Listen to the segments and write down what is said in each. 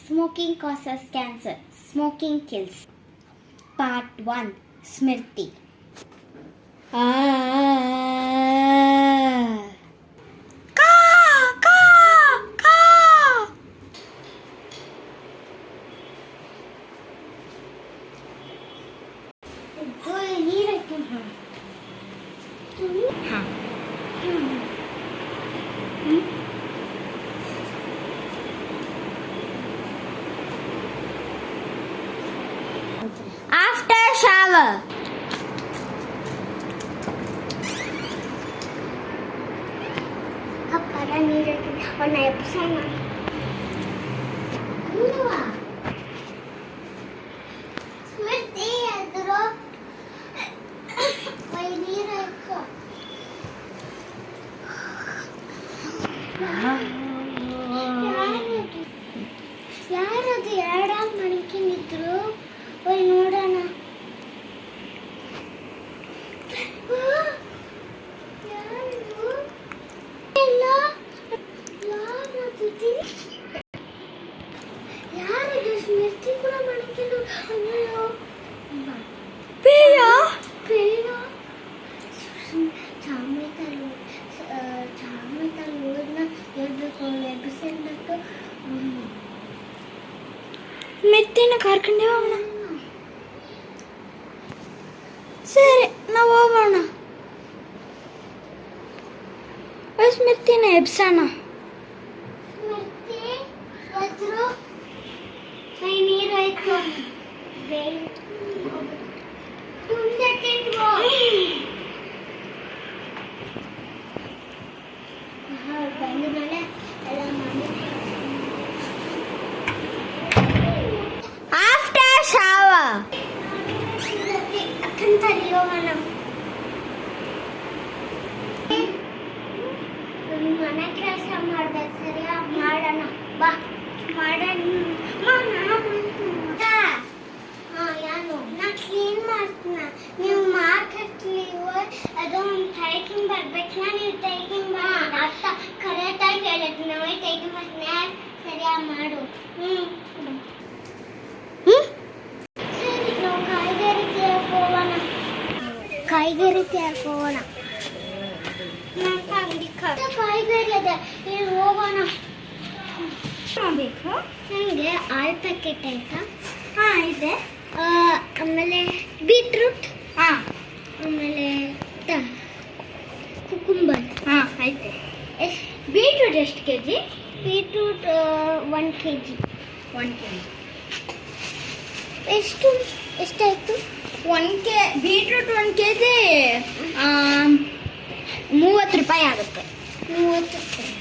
Smoking causes cancer. Smoking kills. Part 1. Smriti. After shower. ಅಪ್ಪರ ನೀರು ಅವನ್ನ ಎಬ್ಸೋಣ. ಸ್ಮೃತಿ ಎದ್ರು ನೀರು ಎಕ್ಕೋ. ಯಾರದು ಎರಡಾಗ ಮಣಿಕಿನಿದ್ರು ಹೋಯ್ ನೋಡೋಣ. ಯಾರದು ಸ್ಮೃತಿ ಕೂಡ ಮಣಿಕಿದ್ರು. ಅಯ್ಯೋ ಪೇಯ ಚಾಮೈತಲ್ಲಿ ಓದನ್ನ ಹೇಳ್ಬೇಕು ಎಬ್ಬಿಸಿಟ್ಟು ಮೆತ್ತಿನ ಕಾರ್ಕೊಂಡೇ ಹೋಗೋಣ. ಸರಿ ನಾವು ಹೋಗೋಣ. ಸ್ಮೃತಿನ ಎಬ್ಸೋಣ. ನೀರು ಆಯ್ತು ಬಂದ ಮೇಲೆ ಎಲ್ಲ ಮಾಡಿ. ಆಫ್ಟರ್ ಶವರ್ ಅಕ್ಕಂತ ಹೋಗೋಣ. ಮನೆ ಕೆಲಸ ಮಾಡ್ಬೇಕು. ಸರಿಯಾ ಮಾಡೋಣ ಬಾ ಮಾಡೋಣ. ಯಾರು ನಾ ಕ್ಲೀನ್ ಮಾಡ್ತೀನ. ನೀವು ಮಾರ್ಕೆಟ್ಲಿ ಅದು ಟೈಕಿಂಗ್ ಬರ್ಬೇಕು. ನೀವು ಟೈಕಿಂಗ್ ಅರ್ಥ ಕರೆಕ್ಟಾಗಿ ಹೇಳಿದ್ವಿ. ನಾವೇ ಟೈಕಿಂಗ್ ಬರ್ತೀನಿ. ಸರಿಯಾ ಮಾಡು. ಸರಿ ನಾವು ಕಾಯ್ಗರಿ ತೇರಕ್ಕೆ ಹೋಗೋಣ. ಕಾಯ್ಗರಿ ತೇರಕ್ಕೆ ಹೋಗೋಣ. ಕಾಯ್ಗರಿ ಅದ ಇಲ್ಲಿ ಹೋಗೋಣ. ಬೇಕು ನನಗೆ ಆಲ್ ಪ್ಯಾಕೆಟ್ ಆಯ್ತಾ? ಹಾಂ ಇದೆ. ಆಮೇಲೆ ಬೀಟ್ರೂಟ್. ಹಾಂ. ಆಮೇಲೆ ಕುಕುಂಬರ್. ಹಾಂ ಐತೆ. ಬೀಟ್ರೂಟ್ ಎಷ್ಟು K G? Beetroot 1 kg. 1 kg ಎಷ್ಟಾಯಿತು? ಬೀಟ್ರೂಟ್ 1 kg 30 ರೂಪಾಯಿ ಆಗುತ್ತೆ. 30 ರೂಪಾಯಿ.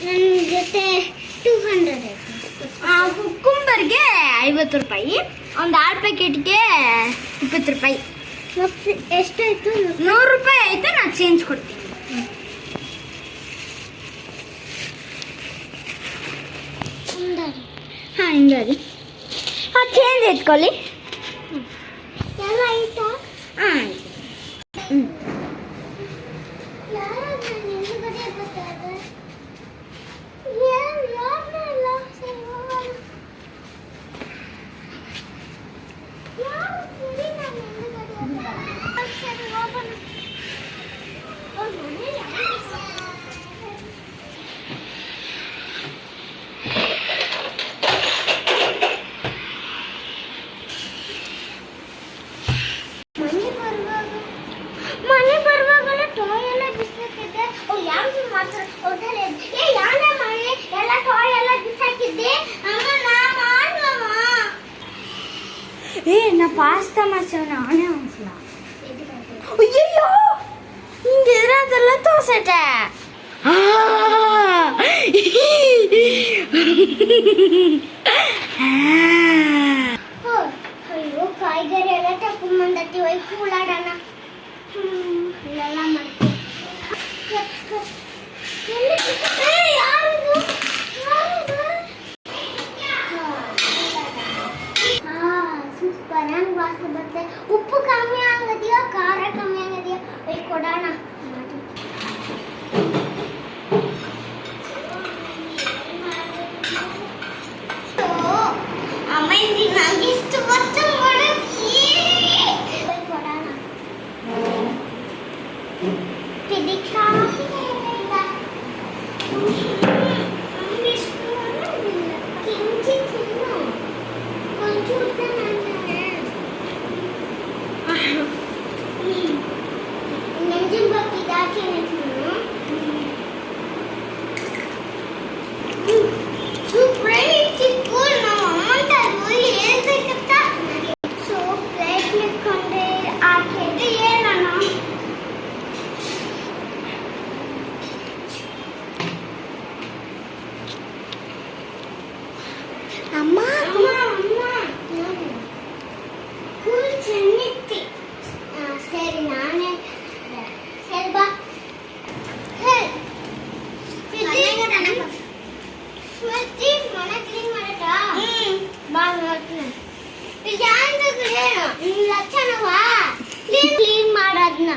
ನನ್ನ ಜೊತೆ 200 ಆಯಿತು. ಕುಕ್ಕುಂಬರ್ಗೆ 50 ರೂಪಾಯಿ. ಒಂದು ಆಲ್ ಪ್ಯಾಕೆಟ್ಗೆ 20 ರೂಪಾಯಿ. ಎಷ್ಟಾಯಿತು? 100 ರೂಪಾಯಿ ಆಯಿತು. ನಾನು ಚೇಂಜ್ ಕೊಡ್ತೀನಿ. ಹಾಂ ಹಿಂಗಾಗಿ ಚೇಂಜ್ ಇಟ್ಕೊಳ್ಳಿ. ಎಲ್ಲ ಆಯಿತಾ? ಹಾಂ ಆಯಿತು. ಮನೆ ಬರುವಾಗಲ್ಲ ಟಾಯ್ ಎಲ್ಲ ಬಿಸಾಕಿದ್ದೆ. ಯಾರು ಮಾತಾಡ ಎಲ್ಲ ಟಾಯ್ ಎಲ್ಲ ಬಿಸಾಕಿದ್ದೆ. ನಾ ಪಾಸ್ತಾ ಮಾಡ್ಸೋಣ. ಅವನೇ ಅನ್ಸಲ್ಲ. ಅಯ್ಯಯ್ಯೋ ಹಿಂಗಿರೋದೆಲ್ಲ ತೋರ್ಸಟೆ. ಅಯ್ಯೋ ಕಾಯ್ಗರಿ ಎಲ್ಲ ತಕೊಂಬಂದತಿ. ಹೋಯ್ ಕೂಳಾಡೋಣ. ಇಲ್ಲೆಲ್ಲ ಮಾಡ್ತೀವಿ. ಸೂಪರ್ ಆಗಿ ವಾಸನೆ ಬರುತ್ತೆ. ಉಪ್ಪು ಕಮ್ಮಿ ಆಗದಿಯೋ ಖಾರ ಕಮ್ಮಿ ಆಗದಿಯೋ ಕೊಡೋಣ. ಲಕ್ಷಣವಾ ಕ್ಲೀನ್ ಮಾಡೋದ್ನ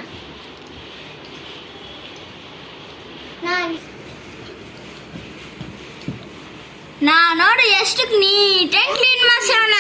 ನಾ ನೋಡು ಎಷ್ಟು ನೀಟಾಗಿ ಕ್ಲೀನ್ ಮಾಡ್ಸವನ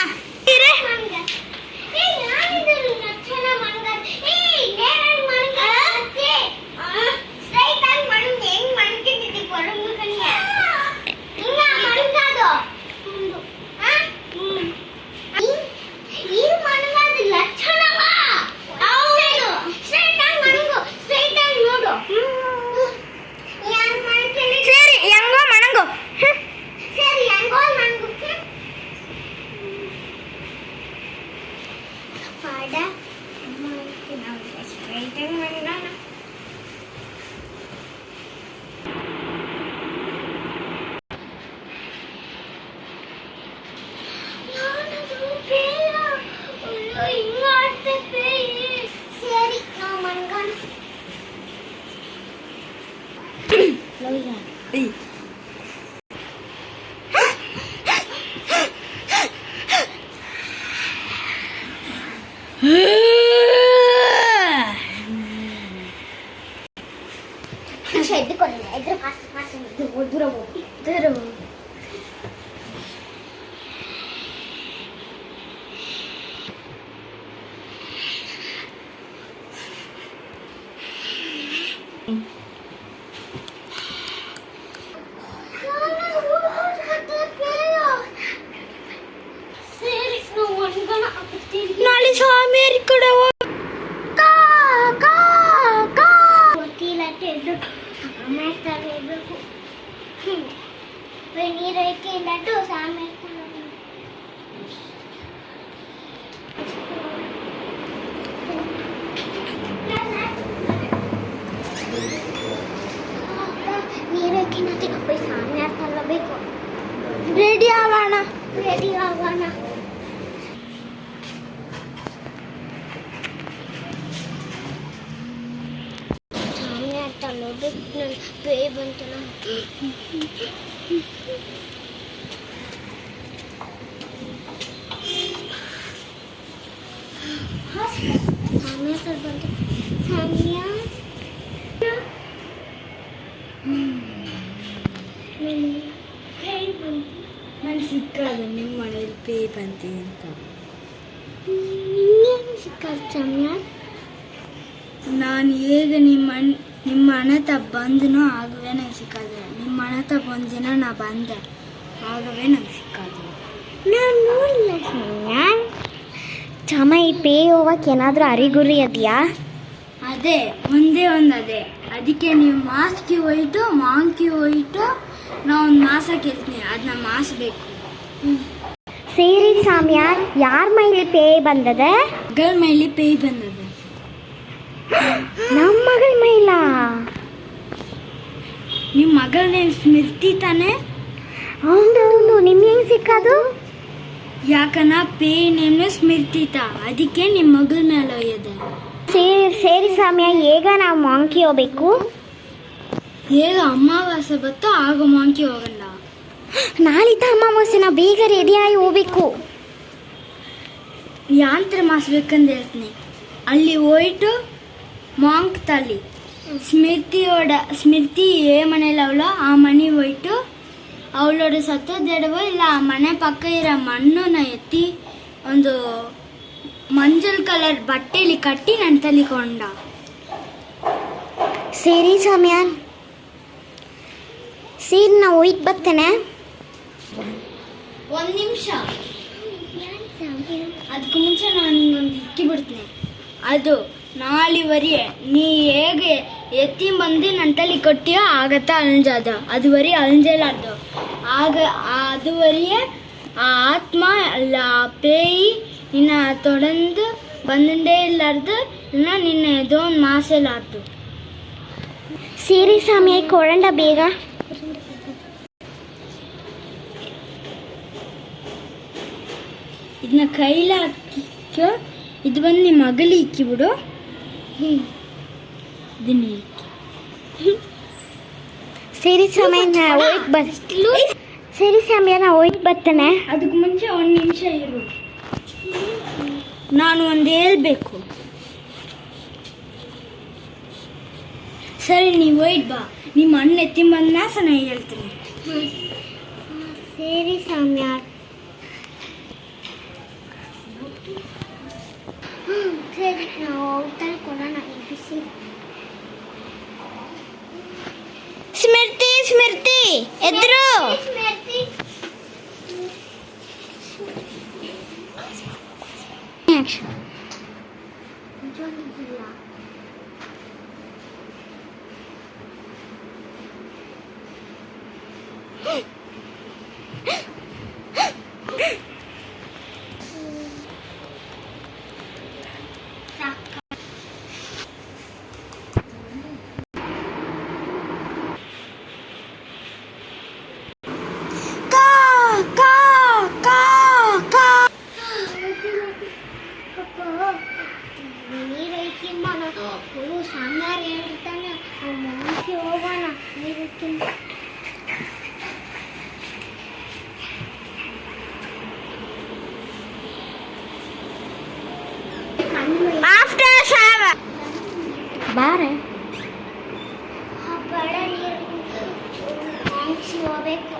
ನಾಳೆ ಸ್ವಾಮಿ ಕಡೆ ಇರಬೇಕು ನೀರೈಕೆ ಲಡ್ಡು ಸ್ವಾಮಿ ನೀರೈಕೆ ನದಿ ಸ್ವಾಮಿ ತಲ್ಲಬೇಕು ರೆಡಿ ಆಗೋಣ ಪೇ ಬಂತಲ್ಲ ಸಾಮ್ಯ ಸರ್ ಬಂತು ಸಾಮ್ಯ ನಾನು ಸಿಕ್ಕಾದ ನಿಮ್ಮ ಮನೇಲಿ ಪೇ ಬಂತಿ ಅಂತ ಸಿಕ್ಕಾದ ಸಾಮ್ಯ ನಾನು ಹೇಗೆ ನಿಮ್ಮ ಹಣ ಬಂದನೋ ಆಗವೇ ನಂಗೆ ಸಿಕ್ಕಾದೆ ನಿಮ್ಮ ಹಣ ಬಂದಿನ ನಾ ಬಂದೆ ಆಗವೇ ನಂಗೆ ಸಿಕ್ಕಾದೆ ನಾನು ನೋಡಿಲ್ಲ ಸಾಮ್ಯ ಚಮ ಈ ಪೇ ಹೋಗಕ್ಕೆ ಏನಾದರೂ ಅರಿಗುರಿ ಅದೆಯಾ ಅದೇ ಒಂದೇ ಅದೇ ಅದಕ್ಕೆ ನೀವು ಮಾಸ್ಕಿ ಹೋಯ್ತು ಮಾಂಕಿ ಹೋಯ್ತು ನಾ ಒಂದು ಮಾಸ ಕೇಳ್ತೀನಿ ಅದನ್ನ ಮಾಸ್ಬೇಕು ಸೇರಿ ಸಾಮ್ಯ ಯಾರ ಮೈಲಿ ಪೇ ಬಂದದೆ ಮಗಳ ಮೇಲೆ ಪೇ ಬಂದದ ನಮ್ಮ ಮಗಳ ಮೈಲ ನಿಮ್ಮ ಮಗಳ ನೇಮ್ ಸ್ಮೃತಿ ತಾನೆ ಹೌದು ನಿಮ್ಗೆ ಹೆಂಗೆ ಸಿಕ್ಕೋದು ಯಾಕನ ಪೇ ನೇಮ್ ಸ್ಮೃತಿತ ಅದಕ್ಕೆ ನಿಮ್ಮ ಮಗಳ ಮೇಲೆ ಒಯ್ಯದೆ ಸೇರಿ ಸಾಮ್ಯ ಈಗ ನಾವು ಮಾಂಕಿ ಹೋಗ್ಬೇಕು ಹೇಗ ಅಮಾವಾಸ್ಯೆ ಬತ್ತೋ ಆಗ ಮಾಂಕಿ ಹೋಗಲ್ಲ ನಾಳಿದ್ದ ಅಮಾವಾಸ್ಯೆ ನಾವು ಬೇಗ ರೆಡಿಯಾಗಿ ಹೋಗ್ಬೇಕು ಯಾಂತ್ರ ಮಾಸ್ಬೇಕಂತ ಹೇಳ್ತೀನಿ ಅಲ್ಲಿ ಹೋಯ್ತು ಮಾಂಕ್ ತಲ್ಲಿ ಸ್ಮೃತಿ ಏ ಮನೇಲಿ ಅವಳ ಆ ಮನೆ ಹೋಯ್ತು ಅವಳೋಡ ಸತ್ತೋದೆಡವೋ ಇಲ್ಲ ಆ ಮನೆ ಪಕ್ಕ ಇರೋ ಮಣ್ಣನ್ನ ಎತ್ತಿ ಒಂದು ಮಂಜಲ್ ಕಲರ್ ಬಟ್ಟೆಲಿ ಕಟ್ಟಿ ನನ್ನ ತಲಿಕೊಂಡ ಸರಿ ಸಾಮ್ಯ ಸೀರೆ ನಾವು ಒಯ್ದು ಬರ್ತೇನೆ ಒಂದು ನಿಮಿಷ ಅದಕ್ಕೆ ಮುಂಚೆ ನಾನು ನಿಂಗೊಂದು ಇಕ್ಕಿ ಬಿಡ್ತೀನಿ ಅದು ನಾಳಿವರೆ ನೀ ಹೇಗೆ ಎತ್ತಿ ಬಂದು ನನ್ನ ತಲೆ ಕೊಟ್ಟಿಯೋ ಆಗತ್ತ ಅಲ್ಜಾದ ಅದುವರೆ ಅಲ್ಜಲಾರ್ದು ಆಗ ಅದುವರೆಯೇ ಆ ಆತ್ಮ ಅಲ್ಲ ಆ ಪೇಯಿ ನಿನ್ನ ತೊಡಂದು ಬಂದೇ ಇಲ್ಲಾರ್ದು ಇನ್ನ ನಿನ್ನ ಎದೋ ಒಂದು ಮಾಸೆಲಾರ್ದು ಸೀರೆ ಸಾಮ್ಯ ಕೊಡಂಡ ಬೇಗ ಇದನ್ನ ಕೈಲಿ ಹಾಕಿಕೋ ಇದು ಬಂದು ನಿಮ್ಮ ಮಗಲಿ ಇಕ್ಕಿಬಿಡು ಇದನ್ನ ಸರಿ ಸಮಯ ಸರಿ ಸ್ವಾಮಿ ನಾ ಹೋಗಿ ಬರ್ತೇನೆ. ಅದಕ್ಕೆ ಮುಂಚೆ ಒಂದು ನಿಮಿಷ ಇರು, ನಾನು ಒಂದು ಹೇಳ್ಬೇಕು. ಸರಿ ನೀವು ಒಯ್ದು ಬಾ, ನಿಮ್ಮ ಅಣ್ಣ ಎತ್ತಿ ಬಂದ ನಾನು ಹೇಳ್ತೀನಿ. ಸರಿ ಸ್ವಾಮಿ. ಸರಿ ನಾವು ತಳ್ಕೊಳ್ಳೋಣ. ಸ್ಮೃತಿ ಸ್ಮೃತಿ ಎದ್ರು. ಸಾಮ್ಯಾರ ಹೇಳ್ತಾನೆ ಮುಂಚೆ ಹೋಗೋಣ. ಆಫ್ಟರ್ ಶಾವರ್ ಬಾರೆ ಬಡ ನೀರು ಹೋಗ್ಬೇಕು.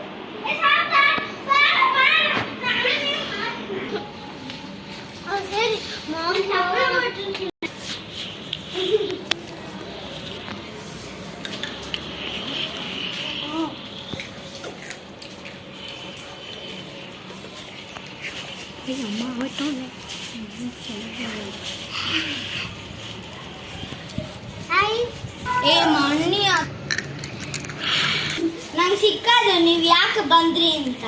ಸರಿ ಅಮ್ಮ ಹೋಯ್ತಾನೆ. ಏ ಮಣ್ಣಿ ನಂಗೆ ಸಿಕ್ಕದು ನೀವು ಯಾಕೆ ಬಂದ್ರಿ ಅಂತ.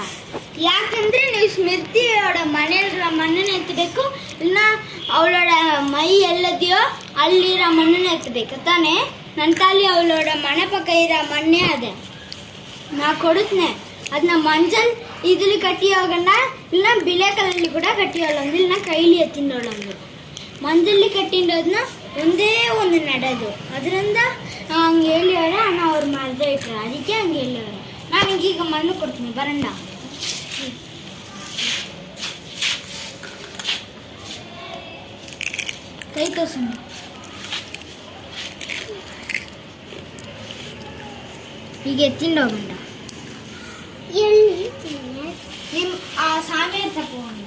ಯಾಕಂದ್ರೆ ನೀವು ಸ್ಮೃತಿ ಅವಳ ಮಣ್ಣನ್ನ ಎತ್ತಬೇಕು, ಇಲ್ಲ ಅವಳೋட ಮೈ ಎಲ್ಲದೆಯೋ ಅಲ್ಲಿರೋ ಮಣ್ಣನ್ನ ಎತ್ತಬೇಕು ತಾನೇ. ನನ್ನ ತಾಲಿ ಅವಳೋಡ ಮನೆ ಪಕ್ಕ ಇರೋ ಮಣ್ಣೇ ಅದೇ ನಾ ಕೊಡುತ್ತನೆ. ಅದನ್ನ ಮಂಜಲ್ ಇದ್ರಲ್ಲಿ ಕಟ್ಟಿ ಹೋಗೋಣ, ಇಲ್ಲ ಬಿಳೆಕಲ್ಲಲ್ಲಿ ಕೂಡ ಕಟ್ಟಿ ಹೋಗಂದ್ರೆ, ಇಲ್ಲ ಕೈಲಿ ಎತ್ತಿಂಡೋಳಂದು. ಮಂಜಲ್ಲಿ ಕಟ್ಟಿಂಡೋದನ್ನ ಒಂದೇ ಒಂದು ನಡೆದು ಅದರಿಂದ ಹಂಗೆ ಹೇಳಿಯವ್ರೆ. ಅಣ್ಣ ಅವ್ರು ಮರದ ಇಟ್ರೆ ಅದಕ್ಕೆ ಹಂಗೆ ಹೇಳಿಯವ್ರೆ. ನಾನು ಈಗ ಮಣ್ಣು ಕೊಡ್ತೀನಿ ಬರಂಡ. ಕೈ ತೋರ್ಸೋಣ. ಈಗ ಎತ್ತಿಂಡ ಹೋಗಂಡ ನಿಮ್ಮ ಆ ಸಾಮೆ ತಗೊಂಡು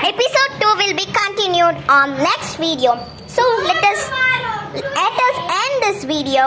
Episode 2 will be continued on next video. So let us end this video.